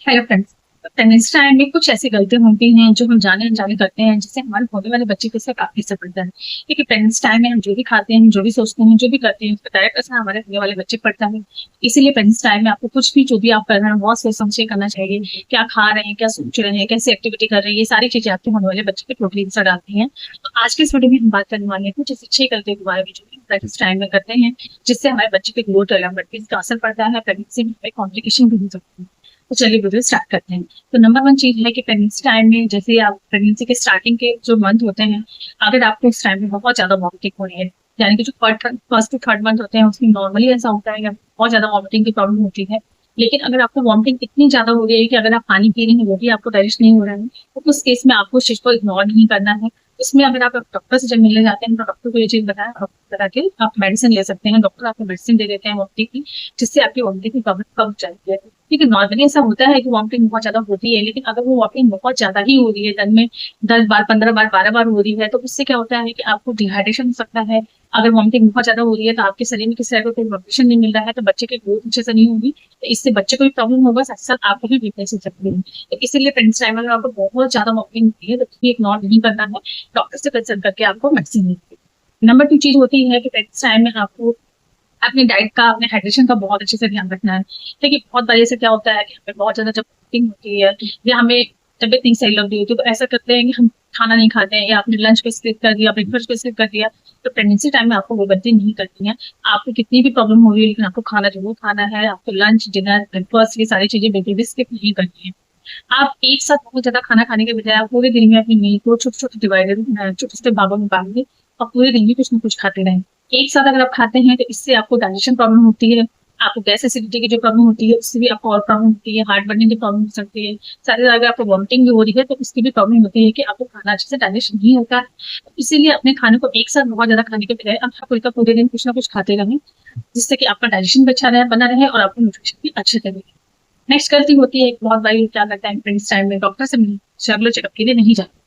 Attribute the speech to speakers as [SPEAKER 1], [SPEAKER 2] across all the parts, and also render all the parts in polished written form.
[SPEAKER 1] Hello friends. Pregnancy time में कुछ ऐसी गलतियां होती हैं जो हम जाने अनजाने करते हैं, जिससे हमारे होने वाले बच्चे के साथ काफी असर पड़ता है। क्योंकि प्रेगनेंसी टाइम में हम जो भी खाते हैं, जो भी सोचते हैं, जो भी करते हैं, उसका डायरेक्ट असर हमारे होने वाले बच्चे पर पड़ता है। इसीलिए प्रेगनेंसी टाइम में आपको कुछ भी जो भी आप कर रहे हैं बहुत सोच समझ के करना चाहिए। क्या खा रहे हैं, क्या सोच रहे हैं, कैसे एक्टिविटी कर रहे हैं, ये सारी चीजें आपके होने वाले बच्चे पे टोटली असर डालती हैं। तो आज के इस वीडियो में हम बात करने वाले हैं कुछ ऐसी 6 गलतियों के बारे में जो प्रेगनेंसी टाइम में करते हैं, जिससे हमारे बच्चे के ग्रोथ डेवलपमेंट पे इसका असर पड़ता है। प्रेगनेंसी में कॉम्प्लिकेशन भी हो सकती है। तो चलिए वीडियो स्टार्ट करते हैं। तो नंबर वन चीज है कि प्रेगनेंसी टाइम में, जैसे आप प्रेगनेंसी के स्टार्टिंग के जो मंथ होते हैं, अगर आपको उस टाइम में बहुत ज्यादा वॉमिटिंग हो रही है, यानी कि जो फर्स्ट टू थर्ड मंथ होते हैं उसमें नॉर्मली ऐसा होता है या बहुत ज्यादा वॉमिटिंग की प्रॉब्लम होती है। लेकिन अगर आपको वॉमिटिंग इतनी ज्यादा हो रही है कि अगर आप पानी पी रहे हैं वो भी आपको डाइजेस्ट नहीं हो रहा है, तो उस केस में आपको उस चीज को इग्नोर नहीं करना है। उसमें अगर आप डॉक्टर से जब मिलने जाते हैं तो डॉक्टर को ये चीज बताया, डॉक्टर बता के आप मेडिसिन ले सकते हैं। डॉक्टर आपको मेडिसिन दे देते हैं वॉमिटिंग की, जिससे आपकी वॉमिटिंग की प्रॉब्लम कम हो जाती है। ठीक है, नॉर्मली ऐसा होता है कि वॉमिटिंग बहुत ज्यादा होती है, लेकिन अगर वो वॉमिटिंग बहुत ज्यादा ही हो रही है, दिन में 10 बार, 15 बार, 12 बार हो रही है, तो उससे क्या होता है कि आपको डिहाइड्रेशन हो सकता है। अगर वॉमिटिंग बहुत ज्यादा हो रही है तो आपके शरीर में किसी तरह का कोई न्यूट्रिशन नहीं मिल रहा है, तो बच्चे की ग्रोथ अच्छे से नहीं होगी। तो इससे बच्चे को भी प्रॉब्लम होगा, साथ साथ आपको भी वीकनेस हो सकती है। तो इसीलिए प्रेगनेंसी टाइम में अगर आपको बहुत ज्यादा वॉमिटिंग होती है तो भी इग्नोर नहीं करना है, डॉक्टर से कंसल्ट करके आपको मेडिसिन लेनी है। नंबर टू चीज होती है कि प्रेगनेंसी टाइम में आपको अपनी डाइट का, अपने हाइड्रेशन का बहुत अच्छे से ध्यान रखना है। देखिए, बहुत बार ऐसे क्या होता है कि हमें बहुत ज्यादा जब कुकिंग होती है या हमें तबियत नहीं सही लग रही होती है, तो ऐसा करते हैं कि हम खाना नहीं खाते हैं या अपने लंच पे स्किप कर दिया, ब्रेकफास्ट पे स्किप कर दिया। तो प्रेगनेंसी टाइम में आपको वो गलती नहीं करनी है। आपको कितनी भी प्रॉब्लम हो रही है, लेकिन आपको खाना जरूर खाना है। आपको लंच, डिनर, ब्रेकफास्ट, ये सारी चीजें बिल्कुल भी स्किप नहीं करनी है। आप एक साथ बहुत ज्यादा खाना खाने के बजाय आप पूरे दिन में अपनी मील को छोटे छोटे डिवाइडेड, छोटे छोटे भागों में बांट के और पूरे दिन में कुछ ना कुछ खाते रहें। एक साथ अगर आप खाते हैं तो इससे आपको डाइजेशन प्रॉब्लम होती है, आपको गैस एसिडिटी की जो प्रॉब्लम होती है उससे भी आपको और प्रॉब्लम होती है, हार्ट बर्निंग की प्रॉब्लम हो सकती है। साथ ही अगर आपको वॉमिटिंग भी हो रही है तो उसकी भी प्रॉब्लम होती है कि आपको खाना अच्छे से डाइजेशन नहीं होता है। तो इसीलिए अपने खाने को एक साथ बहुत ज्यादा खाने के बजाय आप पूरे का पूरे दिन कुछ ना कुछ खाते रहें, जिससे कि आपका डाइजेशन भी अच्छा रहे, बना रहे और आपको न्यूट्रिशन भी अच्छे से मिले। नेक्स्ट गलती होती है, एक बहुत बड़ी, क्या करता है प्रेगनेंसी टाइम में डॉक्टर से रेगुलर चेकअप के लिए नहीं जाते।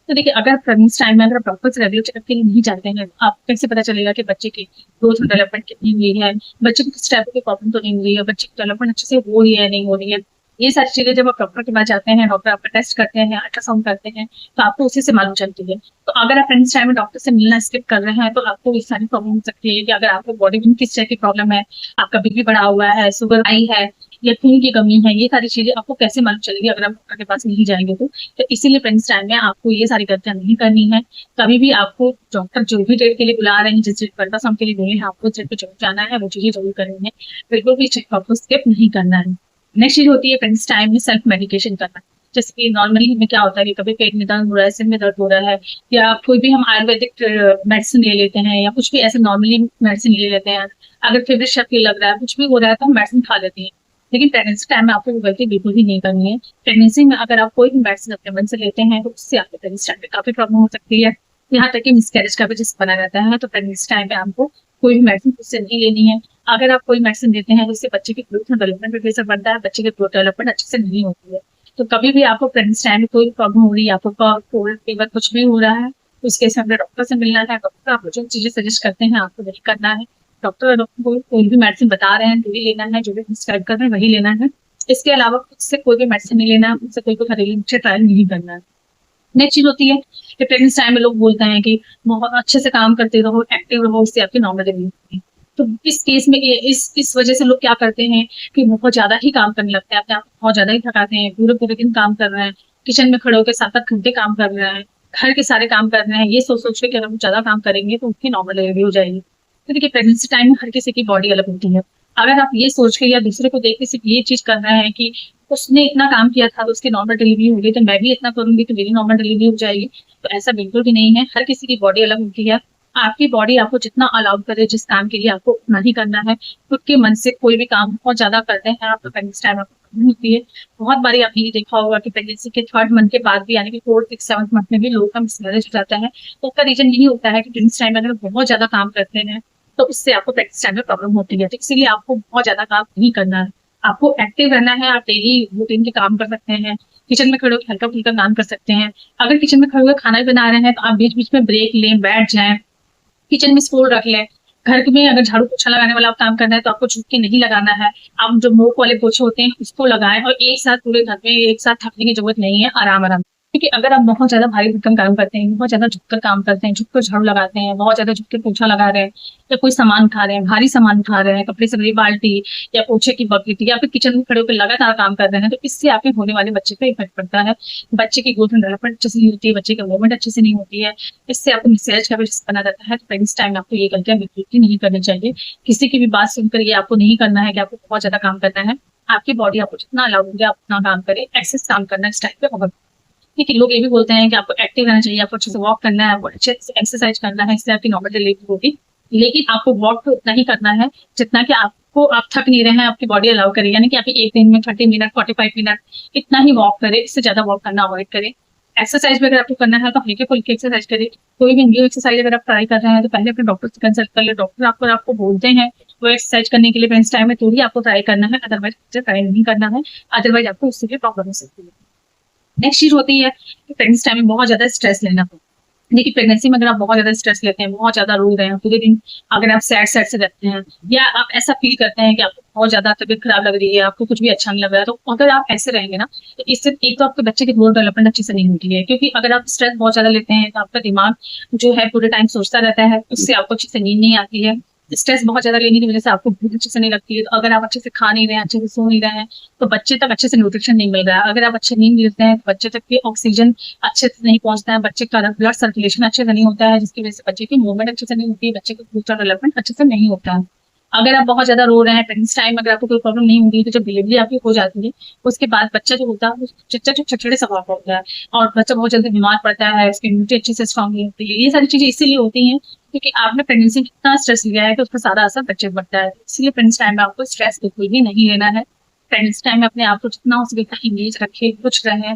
[SPEAKER 1] तो देखिए, अगर प्रेगनेंसी टाइम में अगर आप डॉक्टर से रेगुलर चेकअप के लिए नहीं जाते हैं तो आप कैसे पता चलेगा कि बच्चे की ग्रोथ और डेवलपमेंट कितनी हुई है, बच्चे को किस टाइप की प्रॉब्लम तो नहीं हुई है, बच्चे की डेवलपमेंट अच्छे से हो रही है नहीं हो रही है। ये सारी चीजें जब आप डॉक्टर के पास जाते हैं, डॉक्टर आपका टेस्ट करते हैं, अल्ट्रासाउंड करते हैं, तो आपको उसी से मालूम चलती है। तो अगर आप प्रेगनेंसी टाइम में डॉक्टर से मिलना स्किप कर रहे हैं तो आपको इस सारी प्रॉब्लम हो सकती है कि अगर आपको बॉडी में किस तरह की प्रॉब्लम है, आपका बीपी बढ़ा हुआ है, शुगर हाई है या खून की कमी है, ये सारी चीजें आपको कैसे मालूम चलेगी अगर आप डॉक्टर के पास नहीं जाएंगे तो इसीलिए प्रेगनेंसी टाइम में आपको ये सारी गलतियां नहीं करनी है। कभी भी आपको डॉक्टर जो भी डेट के लिए बुला रहे हैं, जिस डेट पर अल्ट्रासाउंड के लिए बोले हैं, आपको डेट पे जरूर जाना है, वो चीजें जरूर करनी है। बिल्कुल भी चेकअप को स्किप नहीं करना है। नेक्स्ट चीज होती है प्रेगनेंसी टाइम में सेल्फ मेडिकेशन करना। जैसे कि नॉर्मली हमें क्या होता है कि कभी पेट में दर्द हो रहा है, सिर में दर्द हो रहा है, या कोई भी हम आयुर्वेदिक मेडिसिन ले लेते हैं या कुछ भी ऐसे नॉर्मली मेडिसिन ले लेते हैं। अगर फेवरेट शक लग रहा है, कुछ भी हो रहा है, तो हम मेडिसिन खा लेते हैं। लेकिन प्रेगनेंसी टाइम में आपको वो गलती बिल्कुल भी नहीं करनी है। प्रेगनेंसी में अगर आप कोई भी मेडिसिन अपने मन से लेते हैं तो उससे आपको प्रेगनेंसी टाइम में काफी प्रॉब्लम हो सकती है। यहाँ तक कि मिसकैरेज का भी रिस्क बना रहता है। तो प्रेगनेंसी टाइम में आपको कोई भी मेडिसिन खुद से नहीं लेनी है। अगर आप कोई मेडिसिन लेते हैं तो उससे बच्चे की ग्रोथ और डेवलपमेंट पे असर पड़ता है, बच्चे की ग्रोथ डेवलपमेंट अच्छे से नहीं होती है। तो कभी भी आपको प्रेगनेंसी टाइम में कोई प्रॉब्लम हो रही है, आपको कोल्ड फीवर कुछ भी हो रहा है, तो उसके हिसाब से डॉक्टर से मिलना है। डॉक्टर आपको जो चीजें सजेस्ट करते हैं आपको वही करना है। डॉक्टर को कोई भी मेडिसिन बता रहे हैं वही लेना है, जो भी प्रिस्क्राइब कर रहे हैं वही लेना है। इसके अलावा खुद से कोई भी मेडिसिन नहीं लेना है, उससे कोई भी घरेलू नुस्खे ट्रायल नहीं करना है। नेक्स्ट चीज होती है कि प्रेगनेंसी टाइम में लोग बोलते हैं कि बहुत अच्छे से काम करते रहो, एक्टिव रहो, इससे आपकी नॉर्मल डिलीवरी होगी। तो इस केस में इस वजह से लोग क्या करते हैं कि बहुत ज्यादा ही काम करने लगते हैं, अपने आप को बहुत ज्यादा ही थकाते हैं, पूरे पूरे दिन काम कर रहे हैं, किचन में खड़े होकर 7 8 घंटे काम कर रहे हैं, घर के सारे काम कर रहे हैं, ये सोच सोच के कि अगर हम ज्यादा काम करेंगे तो उनकी नॉर्मल डिलीवरी हो जाएगी। तो देखिए, प्रेगनेंसी टाइम में हर किसी की बॉडी अलग होती है। अगर आप ये सोच के या दूसरे को देख के सिर्फ ये चीज कर रहे हैं कि उसने इतना काम किया था तो उसकी नॉर्मल डिलीवरी हो गई, तो मैं भी इतना करूंगी तो मेरी नॉर्मल डिलीवरी हो जाएगी, तो ऐसा बिल्कुल भी नहीं है। हर किसी की बॉडी अलग होती है। आपकी बॉडी आपको जितना अलाउ करे जिस काम के लिए, आपको उतना ही करना है। खुद के मन से कोई भी काम बहुत ज्यादा करते हैं आप तो प्रेगनेंसी टाइम आपको प्रॉब्लम होती है। बहुत बारी आपने ये देखा होगा कि प्रेगनेंसी के थर्ड मंथ के बाद भी, यानी कि फोर्थ सिक्स सेवंथ मंथ में भी लोगों का मिसकैरेज हो जाता है। तो उसका रीजन यही होता है कि प्रेगनेंसी टाइम में अगर बहुत ज्यादा काम करते हैं तो उससे आपको प्रेगनेंसी टाइम में प्रॉब्लम होती है। तो इसीलिए आपको बहुत ज्यादा काम नहीं करना है, आपको एक्टिव रहना है। आप डेली रूटीन के काम कर सकते हैं, किचन में खड़े होकर हल्का फुल्का काम कर सकते हैं। अगर किचन में खड़े होकर खाना भी बना रहे हैं तो आप बीच बीच में ब्रेक लें, बैठ जाएं, किचन में स्टूल रख लें, घर में अगर झाड़ू पोछा लगाने वाला आप काम करना है तो आपको झुक के नहीं लगाना है। आप जो नोक वाले पोछे होते हैं उसको लगाएं और एक साथ पूरे घर में एक साथ थकने की जरूरत नहीं है, आराम आराम। क्योंकि अगर आप बहुत ज्यादा भारी भरकम काम करते हैं, बहुत ज्यादा झुककर काम करते हैं, झुककर झाड़ू लगाते हैं, बहुत ज्यादा झुक के पोछा लगा रहे हैं, या कोई सामान उठा रहे हैं, भारी सामान उठा रहे हैं, कपड़े से भरी बाल्टी या पोछे की बकेट, या फिर किचन में खड़े होकर लगातार काम कर रहे हैं, तो इससे आपके होने वाले बच्चे पे इफेक्ट पड़ता है। बच्चे की ग्रोथ एंड डेवलपमेंट अच्छे से नहीं होती है, बच्चे की मूवमेंट अच्छे से नहीं होती है। इससे आपको मिसकैरेज का भी रिस्क बना रहता है। तो प्रेग्नेंसी टाइम में आपको ये गलतियां बिल्कुल भी नहीं करनी चाहिए। किसी की भी बात सुनकर ये आपको नहीं करना है कि आपको बहुत ज्यादा काम करना है। आपकी बॉडी आपको जितना अलाउ होगी आप उतना काम करें, एक्सेस काम करना इस टाइम पे होगा। ठीक है, लोग ये भी बोलते हैं कि आपको एक्टिव रहना चाहिए, आपको अच्छे से वॉक करना है, आपको अच्छे से एक्सरसाइज करना है, इससे आपकी नॉर्मल डिलीवरी होगी। लेकिन आपको वॉक तो उतना ही करना है जितना कि आपको, आप थक नहीं रहे हैं, आपकी बॉडी अलाउ करे। यानी कि आप एक दिन में 30 मिनट 45 मिनट इतना ही वॉक करें, इससे ज्यादा वॉक करना अवॉइड करें। एक्सरसाइज भी अगर आपको करना है तो हल्के फुल्के एक्सरसाइज करें। कोई भी न्यू एक्सरसाइज अगर आप ट्राई कर रहे हैं तो पहले अपने डॉक्टर से कंसल्ट कर ले। डॉक्टर आपको बोलते हैं वो एक्सरसाइज करने के लिए प्रेग्नेंसी टाइम में, तो ही आपको ट्राई करना है, अदरवाइज ट्राई नहीं करना है। अदरवाइज आपको उससे भी प्रॉब्लम हो सकती है। नेक्स्ट चीज होती है कि प्रेगनेंसी टाइम में बहुत ज्यादा स्ट्रेस लेना। देखिए, प्रेगनेंसी में अगर आप बहुत ज्यादा स्ट्रेस लेते हैं, बहुत ज्यादा रो रहे हैं पूरे दिन, अगर आप सैड सैड से रहते हैं, या आप ऐसा फील करते हैं कि आपको बहुत ज्यादा तबीयत खराब लग रही है, आपको कुछ भी अच्छा नहीं लग रहा है, तो अगर आप ऐसे रहेंगे ना, तो इससे एक तो आपके बच्चे की ग्रोथ डेवलपमेंट अच्छे से नहीं होती है। क्योंकि अगर आप स्ट्रेस बहुत ज्यादा लेते हैं तो आपका दिमाग जो है पूरे टाइम सोचता रहता है, उससे आपको अच्छे से नींद नहीं आती है। स्ट्रेस बहुत ज्यादा लेने की वजह से आपको भूख अच्छे से नहीं लगती है। तो अगर आप अच्छे से खा नहीं रहे हैं, अच्छे से सो नहीं रहे हैं, तो बच्चे तक अच्छे से न्यूट्रिशन नहीं मिल रहा है। अगर आप अच्छे नींद लेते हैं तो बच्चे तक की ऑक्सीजन अच्छे से नहीं पहुंचता है, बच्चे का ब्लड सर्कुलेशन अच्छे से नहीं होता है, जिसकी वजह से बच्चे की मूवमेंट अच्छे से नहीं होती है, बच्चे का फ्यूचर डेवलपमेंट अच्छे से नहीं होता है। अगर आप बहुत ज्यादा रो रहे हैं प्रेगनेंसी टाइम, अगर आपको कोई प्रॉब्लम नहीं होगी, तो जब डिलीवरी आपकी हो जाती है उसके बाद बच्चा जो होता है वो चिड़चिड़े स्वभाव का होता है, और बच्चा बहुत जल्दी बीमार पड़ता है, उसकी इम्यूनिटी अच्छे से स्ट्रांग नहीं होती है। ये सारी चीजें इसीलिए होती हैं क्योंकि आपने प्रेगनेंसी में कितना स्ट्रेस लिया है, तो उसका सारा असर बच्चे पर पड़ता है। इसलिए प्रेगनेंसी टाइम में आपको स्ट्रेस बिल्कुल भी नहीं लेना है। प्रेगनेंसी टाइम में अपने आप को जितना हो सके उतना एंगेज रखे, कुछ रहे,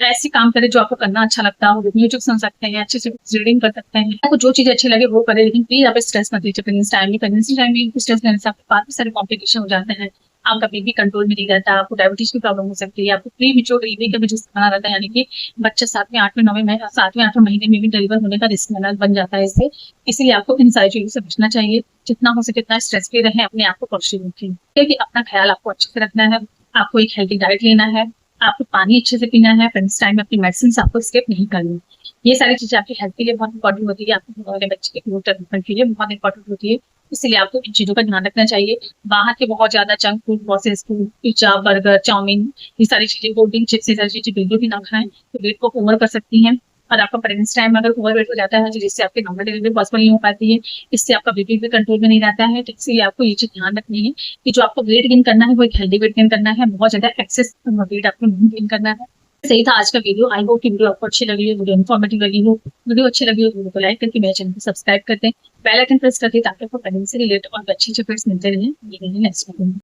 [SPEAKER 1] ऐसे काम करे जो आपको करना अच्छा लगता हो। म्यूजिक सुन सकते हैं, अच्छे से रीडिंग कर सकते हैं, आपको जो चीज अच्छी लगे वो करे, लेकिन प्लीज आप स्ट्रेस मत लीजिए प्रेगनेंसी टाइम में। प्रेगनेंसी टाइम में स्ट्रेस लेने से आपके काफी सारे कॉम्प्लिकेशन हो जाते हैं। आपका बीपी कंट्रोल में नहीं रहता, आपको डायबिटीज की प्रॉब्लम हो सकती है, आपको प्री मेच्योर डिलीवरी का भी रिस्क बना रहता है। यानी कि बच्चा 7वें 8वें 9वें 7वें 8वें महीने में भी डिलीवर होने का रिस्क बन जाता है इससे। इसीलिए आपको इन सारी चीजों से बचना चाहिए। जितना हो सके उतना स्ट्रेस फ्री रहें, अपने आप को पॉजिटिव रखें। क्योंकि अपना ख्याल आपको अच्छे से रखना है, आपको एक हेल्दी डाइट लेना है, आपको पानी अच्छे से पीना है, प्रेगनेंसी टाइम में अपनी मेडिसिन आपको स्किप नहीं करनी। ये सारी चीजें आपकी हेल्थ के लिए बहुत इंपॉर्टेंट होती है, आपके होने वाले बच्चे के ग्रोथ डेवलपमेंट के लिए बहुत इंपॉर्टेंट होती है। इसलिए आपको इन चीजों का ध्यान रखना चाहिए। बाहर के बहुत ज्यादा junk food, process food, pizza, burger, chowmein, ये सारी चीजें, कोल्ड ड्रिंक, चिप्स, ये सारी चीजें बिल्कुल भी ना खाएं, तो वेट को ओवर कर सकती हैं। और आपका प्रेगनेंसी टाइम में अगर ओवर वेट हो जाता है, तो जिससे आपकी नॉर्मल डिलीवरी पॉसिबल नहीं हो पाती है, इससे आपका बीपी भी कंट्रोल में नहीं रहता है। तो इसलिए आपको ये चीज ध्यान रखनी है कि जो आपको वेट गेन करना है वो एक हेल्दी वेट गेन करना है, बहुत ज्यादा एक्सेस वेट आपको नहीं गेन करना है। सही था आज का वीडियो। आई होप कि वीडियो आपको अच्छी लगी हो, वीडियो इन्फॉर्मेटिव लगी हो। वीडियो अच्छी लगी हो वीडियो को लाइक करके मेरे चैनल को सब्सक्राइब करते हैं, बेल आइकन प्रेस करते, ताकि आपको प्रेगनेंसी से रिलेटेड और अच्छी अच्छी टिप्स मिलते रहे। ये नेक्स्ट वीडियो में।